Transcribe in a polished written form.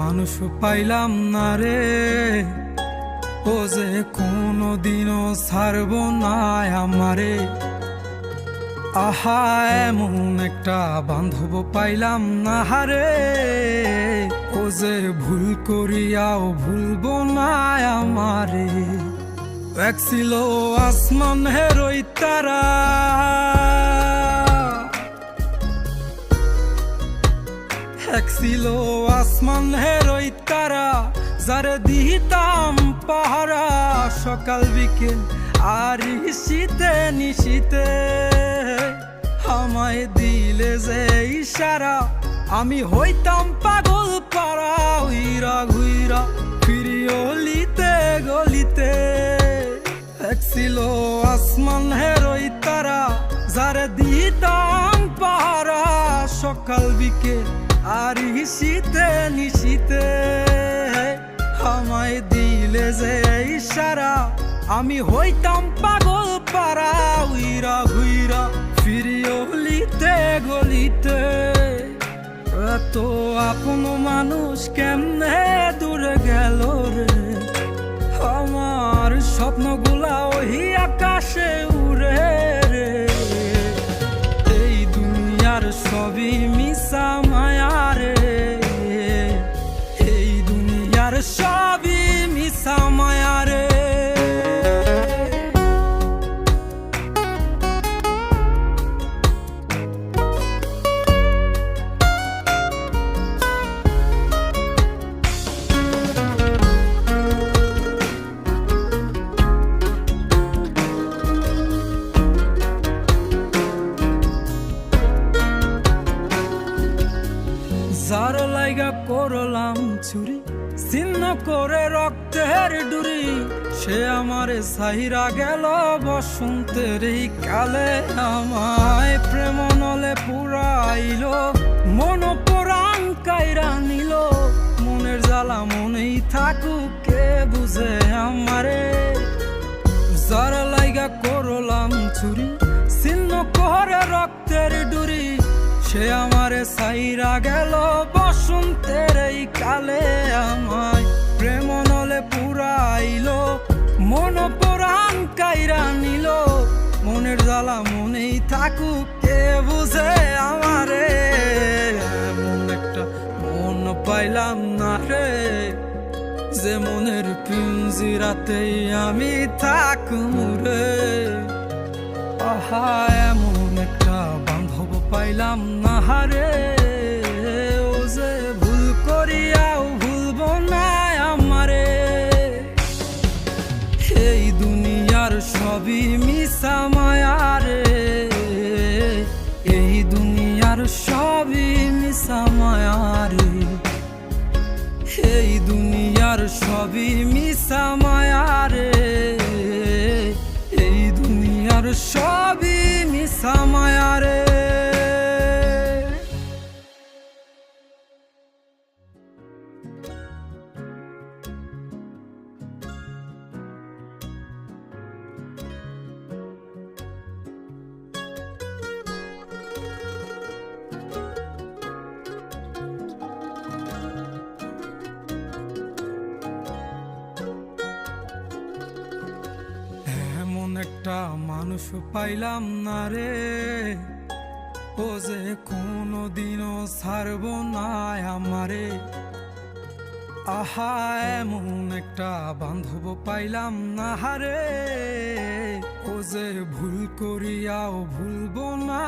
মানুষ পাইলাম না রে, ও যে কোনদিনও ছাড়ব না আমারে। আহা এমন একটা বান্ধব পাইলাম না রে, ও যে ভুল করিয়াও ভুলব না আমারে। এক ছিল আসমানের ওই তারা, এক ছিল আসমানের ওই তারা, যারে দিতাম পাহারা সকাল বিকেল আর শীতে নিশীতে। আমায় দিলে যে ইশারা, আমি হইতাম পাগল পারা, উইরা ঘুইরা ফিরি অলিতে গলিতে। এক ছিল আসমানের ওই তারা, যারে দিতাম পাহারা সকাল বিকেল আর শীতে নিশীতে। আমায় দিলে যে ইশারা, আমি হইতাম পাগল পারা, উইরা ঘুইরা ফিরি অলিতে গলিতে। এত আপন মানুষ কেমনে দূরে গেল রে, আমার স্বপ্নগুলা ওই আকাশে উড়ে রে। এই দুনিয়ার সবই মিশা মায়া রে, এই দুনিয়ার সবই মিশা মায়া রে। যার লাইগা করলাম চুরি, ছিন্ন করে রক্তের ডুরি, সে আমারে সাহিরা গেল বসন্তের এই কালে। আমায় প্রেম নলে পুরাইল, মন পরাণ কাইরা নিল। মনের জ্বালা মনেই থাকুক, কে বুঝে আমারে। যার লাইগা করলাম চুরি, ছিন্ন করে রক্তের ডুরি, সে আমারে সাইরা গেল বসন্তের এই কালে। আমায় প্রেম নলে পুরাইল, মন পরাণ কাইরা নিল। মনের জ্বালা মনেই থাকুক, কে বুঝে আমারে। এমন একটা মন পাইলাম না রে, যে মনের পিঞ্জিরাতেই আমি থাকুম রে। আহা এমন একটা বান্ধব পাইলাম না রে, ও যে ভুল করিয়াও ভুলব না আমারে। এই দুনিয়ার সবই মিশা মায়া রে, এই দুনিয়ার সবই মিশা মায়া রে। এই দুনিয়ার সবই মিশা মায়া রে, এই দুনিয়ার সবই মিশা মায়া রে। এমন একটা মানুষ পাইলাম না রে, ও যে কোনদিনও ছাড়ব না আমারে। আহা এমন একটা বান্ধব পাইলাম না রে, ও যে ভুল করিয়াও ভুলব না।